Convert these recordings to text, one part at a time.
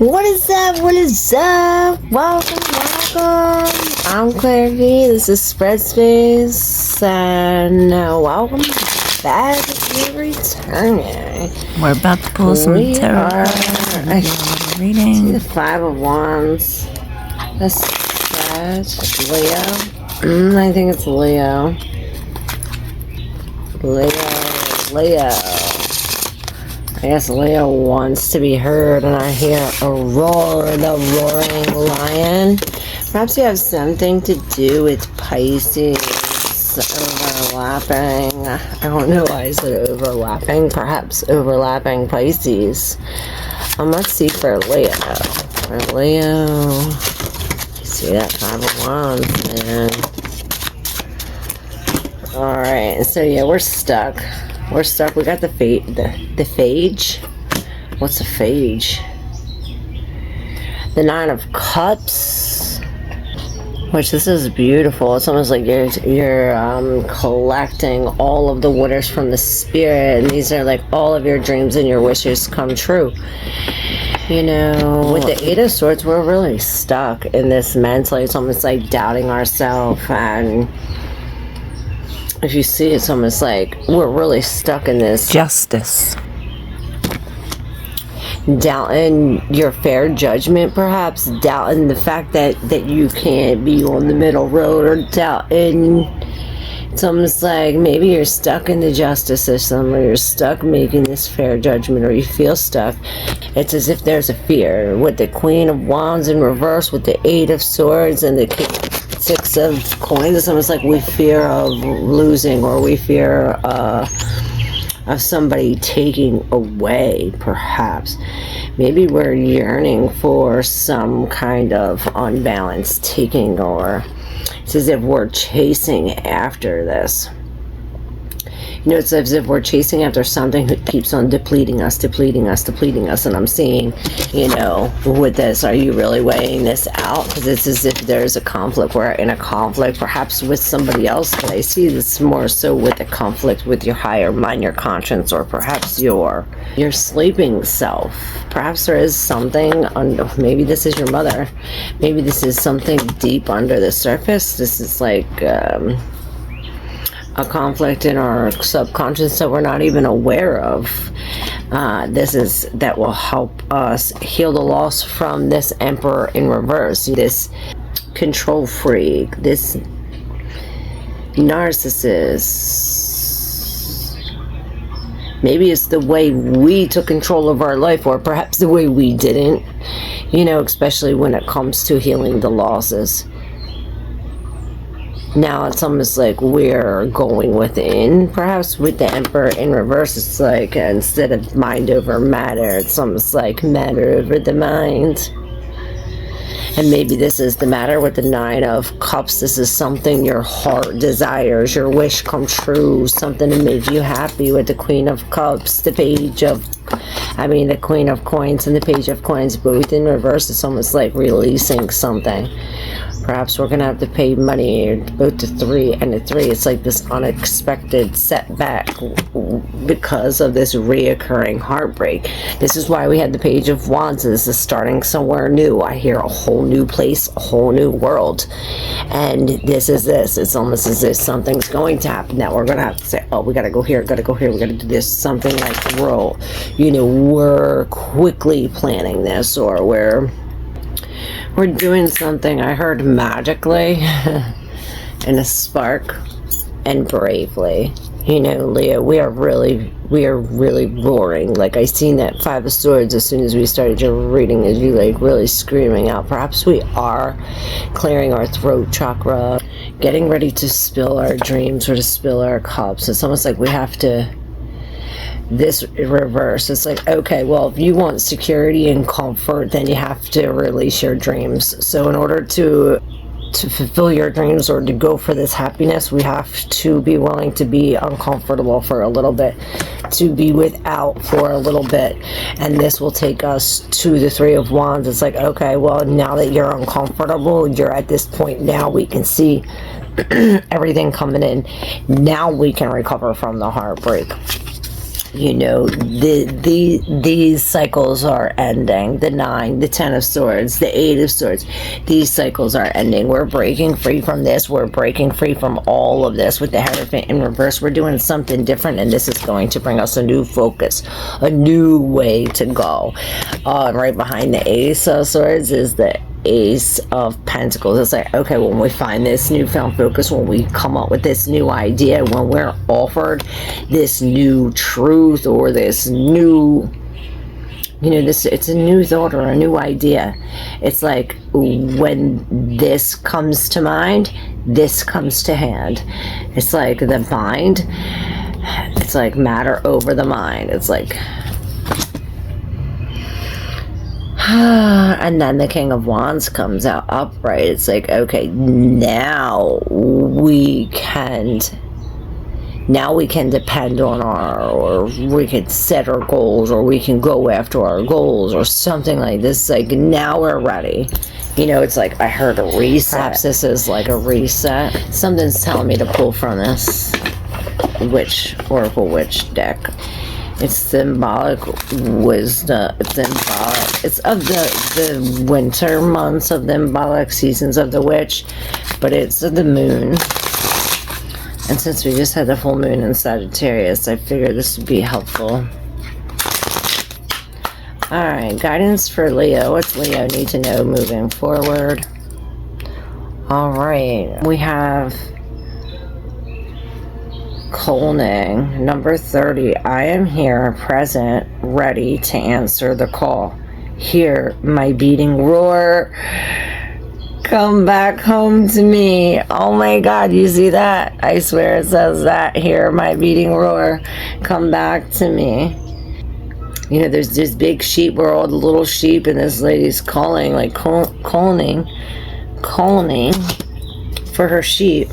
What is up? What is up? Welcome. I'm ClairV. This is Spread Space, and welcome back. You're returning. We're about to pull some tarot cards. Reading. See the Five of Wands. That's Sag. Leo. I think it's Leo. Leo. I guess Leo wants to be heard, and I hear a roar, the roaring lion. Perhaps you have something to do with Pisces overlapping. I don't know why I said overlapping. Perhaps overlapping Pisces. Let's see for Leo. For Leo, see that Five of Wands, man. Alright, so yeah, we're stuck. We're stuck. We got the phage. What's a phage? The Nine of Cups. Which, this is beautiful. It's almost like you're collecting all of the waters from the spirit, and these are like all of your dreams and your wishes come true. You know, with the Eight of Swords, we're really stuck in this mentally. It's almost like doubting ourselves, and if you see, it's almost like we're really stuck in this justice. Doubting your fair judgment, perhaps. Doubting the fact that you can't be on the middle road, or doubting, it's almost like maybe you're stuck in the justice system, or you're stuck making this fair judgment, or you feel stuck. It's as if there's a fear. With the Queen of Wands in reverse, with the Eight of Swords, and the Six of Coins, it's almost like we fear of losing, or we fear of somebody taking away, perhaps. Maybe we're yearning for some kind of unbalanced taking, or it's as if we're chasing after this. You know, it's as if we're chasing after something that keeps on depleting us. And I'm seeing, you know, with this, are you really weighing this out? Because it's as if there's a conflict. We're in a conflict, perhaps with somebody else, but I see this more so with a conflict with your higher mind, your conscience, or perhaps your sleeping self. Perhaps there is something under, maybe this is your mother. Maybe this is something deep under the surface. This is like a conflict in our subconscious that we're not even aware of. That will help us heal the loss from this Emperor in reverse, this control freak, this narcissist. Maybe it's the way we took control of our life, or perhaps the way we didn't, you know, especially when it comes to healing the losses. Now it's almost like we're going within. Perhaps with the Emperor in reverse, it's like instead of mind over matter, it's almost like matter over the mind. And maybe this is the matter with the Nine of Cups. This is something your heart desires, your wish come true, something to make you happy. With the Queen of Cups, the the Queen of Coins and the Page of Coins, both in reverse. It's almost like releasing something. Perhaps we're going to have to pay money, both the 3 and the 3. It's like this unexpected setback because of this reoccurring heartbreak. This is why we had the Page of Wands. This is starting somewhere new. I hear a whole new place, a whole new world. And this is this. It's almost as if something's going to happen that we're going to have to say, oh, we got to go here, got to go here, we got to do this. Something like we're quickly planning this, or we're doing something, I heard, magically in a spark and bravely. You know, Leo, we are really roaring. Like, I seen that Five of Swords as soon as we started your reading, as you like really screaming out. Perhaps we are clearing our throat chakra, getting ready to spill our dreams or to spill our cups. It's almost like we have to, this reverse. It's like, okay, well, if you want security and comfort, then you have to release your dreams. So in order to fulfill your dreams, or to go for this happiness, we have to be willing to be uncomfortable for a little bit, to be without for a little bit. And this will take us to the Three of Wands. It's like, okay, well, now that you're uncomfortable, you're at this point, now we can see everything coming in. Now we can recover from the heartbreak. you know, these cycles are ending. The 9, the 10 of swords, the 8 of swords, these cycles are ending. We're breaking free from this. We're breaking free from all of this. With the Hierophant in reverse, we're doing something different, and this is going to bring us a new focus, a new way to go. Right behind the Ace of Swords is the Ace of Pentacles. It's like, okay, when we find this newfound focus, when we come up with this new idea, when we're offered this new truth or this new, you know, this, it's a new thought or a new idea. It's like when this comes to mind, this comes to hand. It's like the mind, it's like matter over the mind. It's like, and then the King of Wands comes out upright. It's like, okay, now we can depend on or we can set our goals, or we can go after our goals, or something like this. Like, now we're ready. You know, it's like, I heard a reset. Perhaps this is like a reset. Something's telling me to pull from this Oracle Witch deck. It's symbolic wisdom. It's symbolic. It's of the winter months, of the symbolic seasons of the witch, but it's of the moon. And since we just had the full moon in Sagittarius, I figured this would be helpful. Alright, guidance for Leo. What's Leo need to know moving forward? Alright, we have Colning, number 30. I am here, present, ready to answer the call. Hear my beating roar. Come back home to me. Oh my God, you see that? I swear it says that. Hear my beating roar. Come back to me. You know, there's this big sheep where all the little sheep, and this lady's calling, like calling for her sheep.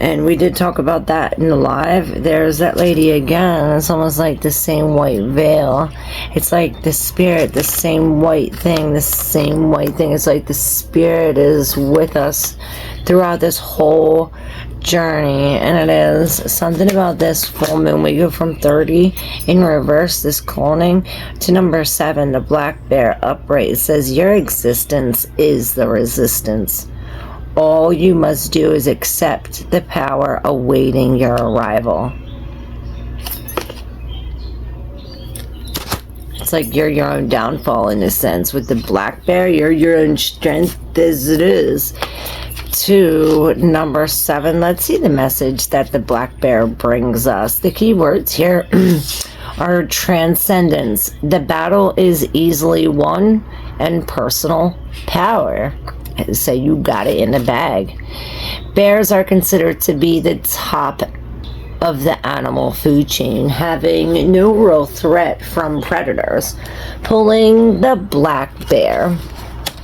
And we did talk about that in the live. There's that lady again. It's almost like the same white veil. It's like the spirit, the same white thing, the same white thing. It's like the spirit is with us throughout this whole journey. And it is something about this full moon. We go from 30 in reverse, this cloning, to number 7, the black bear upright. It says, your existence is the resistance. All you must do is accept the power awaiting your arrival. It's like you're your own downfall in a sense. With the black bear, you're your own strength as it is. To number 7, let's see the message that the black bear brings us. The key words here are transcendence. The battle is easily won, and personal power. So you got it in the bag. Bears are considered to be the top of the animal food chain, having no real threat from predators. Pulling the black bear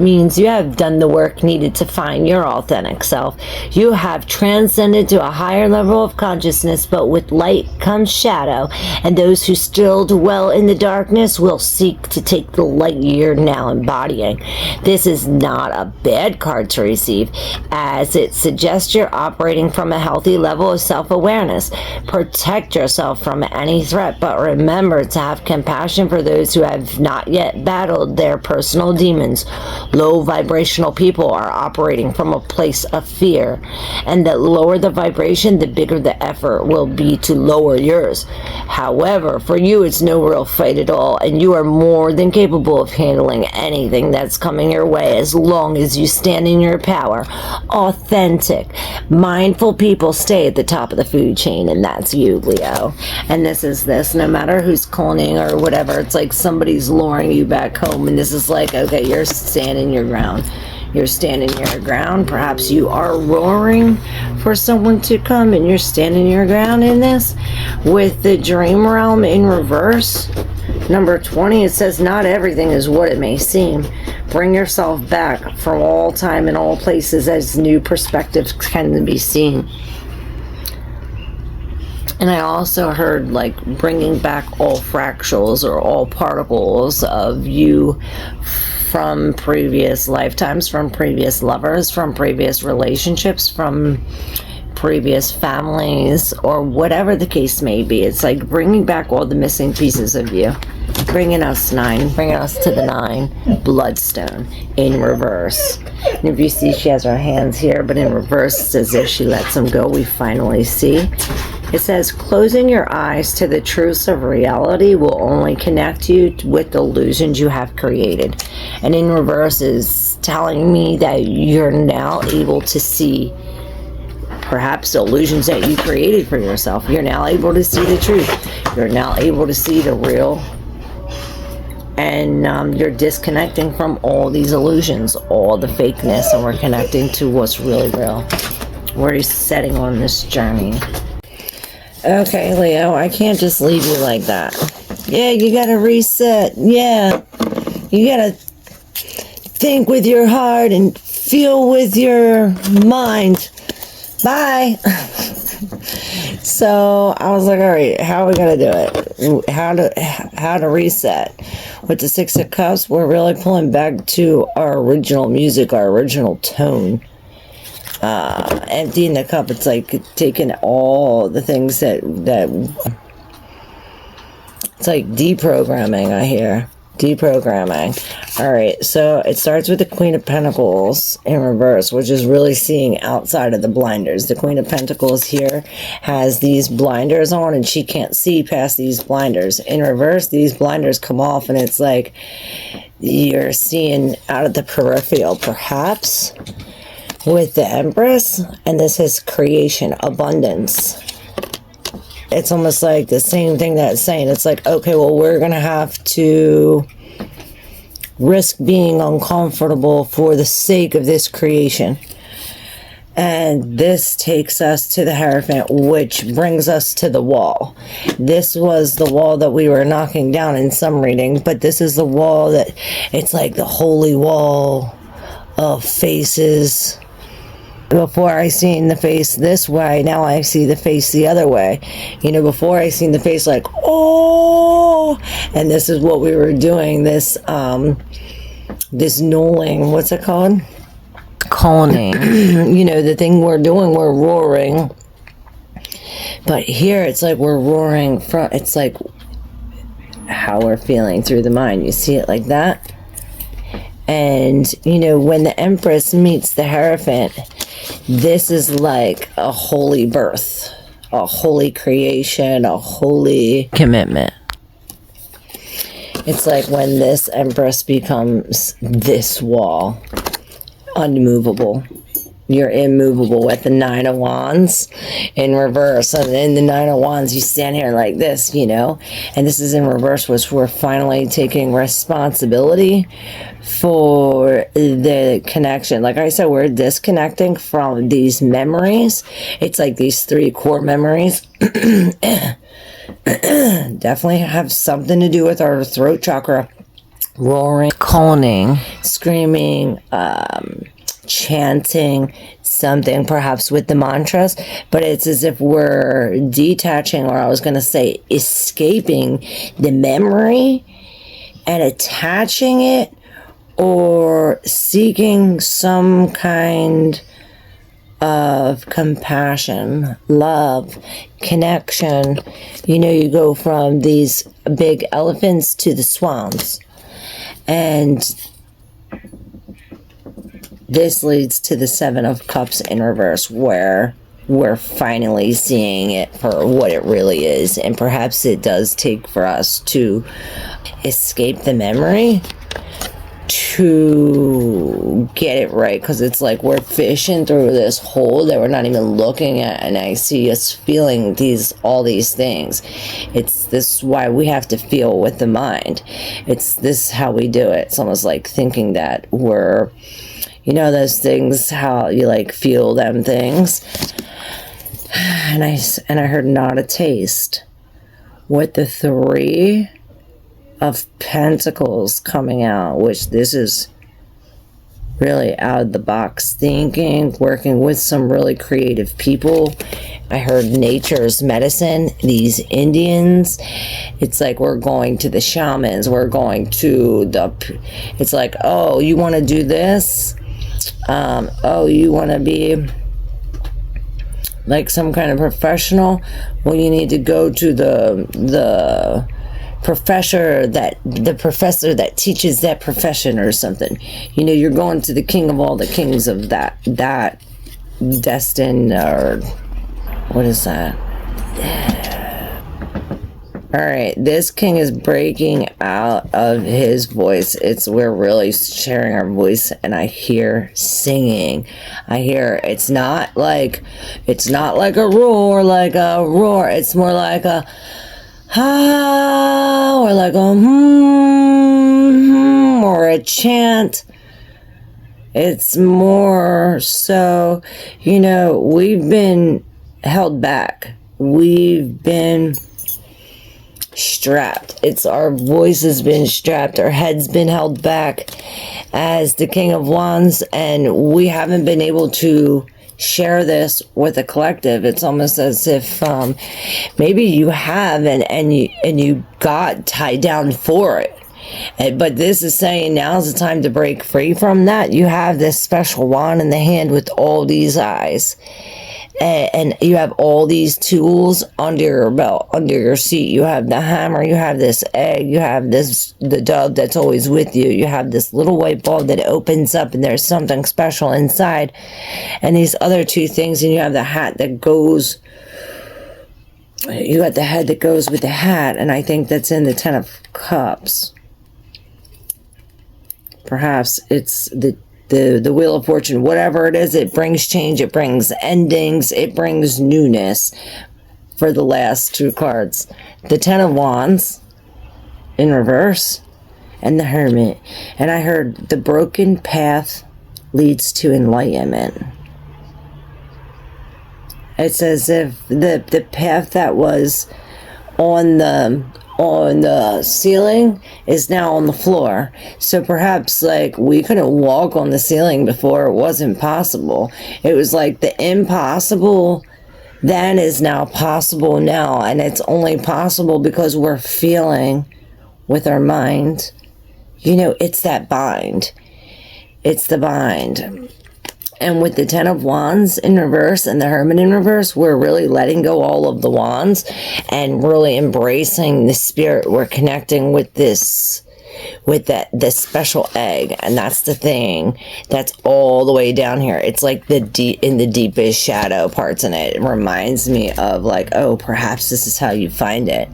means you have done the work needed to find your authentic self. You have transcended to a higher level of consciousness, but with light comes shadow, and those who still dwell in the darkness will seek to take the light you're now embodying. This is not a bad card to receive, as it suggests you're operating from a healthy level of self-awareness. Protect yourself from any threat, but remember to have compassion for those who have not yet battled their personal demons. Low vibrational people are operating from a place of fear, and the lower the vibration, the bigger the effort will be to lower yours. However, for you, it's no real fight at all, and you are more than capable of handling anything that's coming your way as long as you stand in your power. Authentic, mindful people stay at the top of the food chain, and that's you, Leo. And this is this, no matter who's cloning or whatever, it's like somebody's luring you back home, and this is like, okay, you're standing your ground. You're standing your ground. Perhaps you are roaring for someone to come, and you're standing your ground in this. With the dream realm in reverse, number 20, it says, not everything is what it may seem. Bring yourself back from all time and all places as new perspectives can be seen. And I also heard like bringing back all fractals or all particles of you from previous lifetimes, from previous lovers, from previous relationships, from previous families or whatever the case may be. It's like bringing back all the missing pieces of you. Bringing us to the 9 bloodstone in reverse. And if you see, she has her hands here, but in reverse, it's as if she lets them go. We finally see. It says, closing your eyes to the truths of reality will only connect you with the illusions you have created. And in reverse is telling me that you're now able to see perhaps the illusions that you created for yourself. You're now able to see the truth. You're now able to see the real. And you're disconnecting from all these illusions, all the fakeness, and we're connecting to what's really real. We're setting on this journey. Okay, Leo, I can't just leave you like that. Yeah, you gotta reset. Yeah, you gotta think with your heart and feel with your mind. Bye. So I was like, all right, how are we gonna do it? How to reset? With the 6 of Cups, we're really pulling back to our original music, our original tone. Emptying the cup, it's like taking all the things that it's like deprogramming. I hear deprogramming. All right, so it starts with the Queen of Pentacles in reverse, which is really seeing outside of the blinders. The Queen of Pentacles here has these blinders on, and she can't see past these blinders. In reverse, these blinders come off, and it's like you're seeing out of the peripheral, perhaps, with the Empress, and this is creation, abundance. It's almost like the same thing that's saying, it's like, okay, well, we're gonna have to risk being uncomfortable for the sake of this creation. And this takes us to the Hierophant, which brings us to the wall. This was the wall that we were knocking down in some readings, but this is the wall that, it's like the holy wall of faces. Before I seen the face this way, now I see the face the other way. You know, before I seen the face like, oh, and this is what we were doing, this knolling, what's it called? Calling. You know, the thing we're doing, we're roaring. But here it's like we're roaring from, it's like how we're feeling through the mind. You see it like that? And, you know, when the Empress meets the Hierophant, this is like a holy birth, a holy creation, a holy commitment. It's like when this Empress becomes this wall, unmovable. You're immovable with the 9 of Wands in reverse. And in the 9 of Wands, you stand here like this, you know. And this is in reverse, which we're finally taking responsibility for the connection. Like I said, we're disconnecting from these memories. It's like these 3 core memories. Definitely have something to do with our throat chakra. Roaring, calling, screaming, chanting something, perhaps with the mantras, but it's as if we're detaching, or I was going to say escaping the memory and attaching it, or seeking some kind of compassion, love, connection. You know, you go from these big elephants to the swans, and this leads to the 7 of Cups in reverse, where we're finally seeing it for what it really is. And perhaps it does take for us to escape the memory to get it right, because it's like we're fishing through this hole that we're not even looking at, and I see us feeling all these things. It's this why we have to feel with the mind. It's this how we do it. It's almost like thinking that we're, you know, those things, how you like feel them things. And I heard not a taste with the 3 of Pentacles coming out, which this is really out of the box thinking, working with some really creative people. I heard nature's medicine, these Indians. It's like we're going to the shamans, we're going to it's like, oh, you want to do this? Oh, you want to be like some kind of professional, well, you need to go to the professor that teaches that profession or something. You know, you're going to the king of all the kings of that destined, or what is that? All right, this king is breaking out of his voice. We're really sharing our voice, and I hear singing. I hear it's not like a roar, It's more like a ah, or like a or a chant. It's more so, you know, we've been held back. We've been strapped. Our voice has been strapped. Our head's been held back as the King of Wands, and we haven't been able to share this with a collective. It's almost as if maybe you have and you got tied down for it. But this is saying now's the time to break free from that. You have this special wand in the hand with all these eyes. And you have all these tools under your belt, under your seat. You have the hammer, you have this egg, you have the dove that's always with you. You have this little white ball that opens up and there's something special inside. And these other two things, and you have the hat that goes, you got the head that goes with the hat, and I think that's in the Ten of Cups. Perhaps it's the Wheel of Fortune. Whatever it is, it brings change, it brings endings, it brings newness for the last two cards. The Ten of Wands in reverse and the Hermit. And I heard the broken path leads to enlightenment. It's as if the path that was on the ceiling is now on the floor. So perhaps like we couldn't walk on the ceiling before. It wasn't possible. It was like the impossible then is now possible now, and it's only possible because we're feeling with our mind. You know, it's that bind. It's the bind. And with the Ten of Wands in reverse and the Hermit in reverse, we're really letting go all of the wands and really embracing the spirit. We're connecting with this special egg, and that's the thing that's all the way down here. It's like in the deepest shadow parts in it. It reminds me of like, oh, perhaps this is how you find it,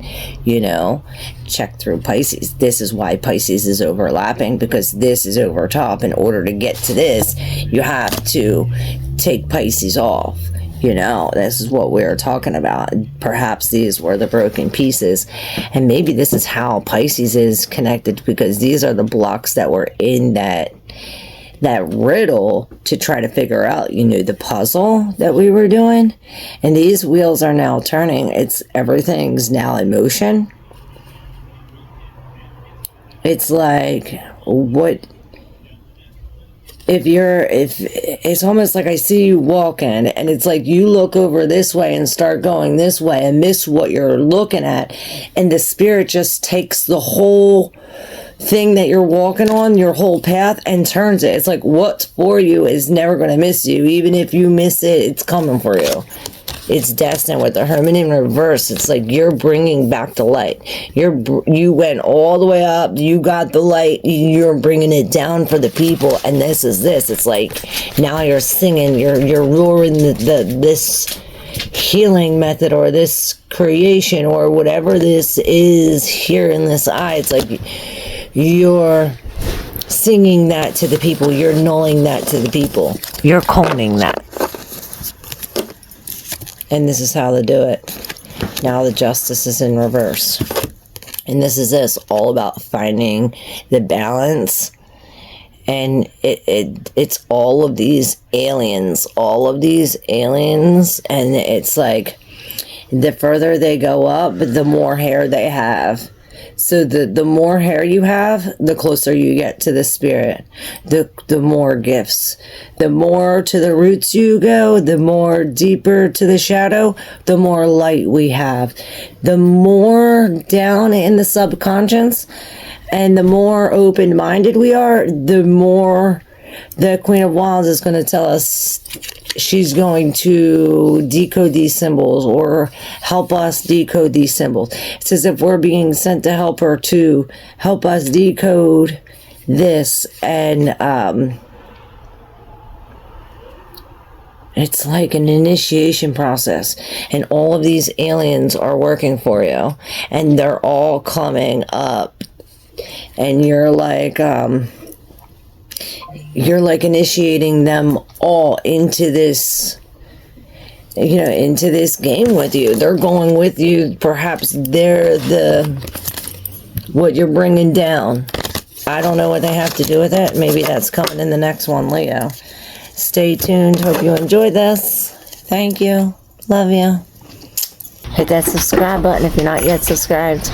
you know. Check through Pisces. This is why Pisces is overlapping, because this is over top. In order to get to this, you have to take Pisces off. You know, this is what we're talking about. Perhaps these were the broken pieces. And maybe this is how Pisces is connected, because these are the blocks that were in that riddle to try to figure out, you know, the puzzle that we were doing. And these wheels are now turning. Everything's now in motion. It's like, what... If it's almost like I see you walking, and it's like you look over this way and start going this way and miss what you're looking at, and the spirit just takes the whole thing that you're walking on, your whole path, and turns it. It's like what's for you is never going to miss you. Even if you miss it, it's coming for you. It's destined. With the Hermit in reverse, it's like you're bringing back the light. You went all the way up, you got the light, you're bringing it down for the people, and this is this. It's like now you're singing, you're roaring this healing method, or this creation, or whatever this is here in this eye. It's like you're singing that to the people, you're nulling that to the people, you're coning that. And this is how to do it. Now the Justice is in reverse. And this is all about finding the balance. And it's all of these aliens. And it's like the further they go up, the more hair they have. So the more hair you have, the closer you get to the spirit, the more gifts. The more to the roots you go, the more deeper to the shadow, the more light we have. The more down in the subconscious and the more open-minded we are, the more the Queen of Wands is going to tell us she's going to decode these symbols or help us decode these symbols. It's as if we're being sent to help her to help us decode this, and it's like an initiation process, and all of these aliens are working for you, and they're all coming up, and you're like initiating them all into this, into this game with you. They're going with you. Perhaps they're what you're bringing down. I don't know what they have to do with it. Maybe that's coming in the next one, Leo. Stay tuned. Hope you enjoyed this. Thank you. Love you. Hit that subscribe button if you're not yet subscribed.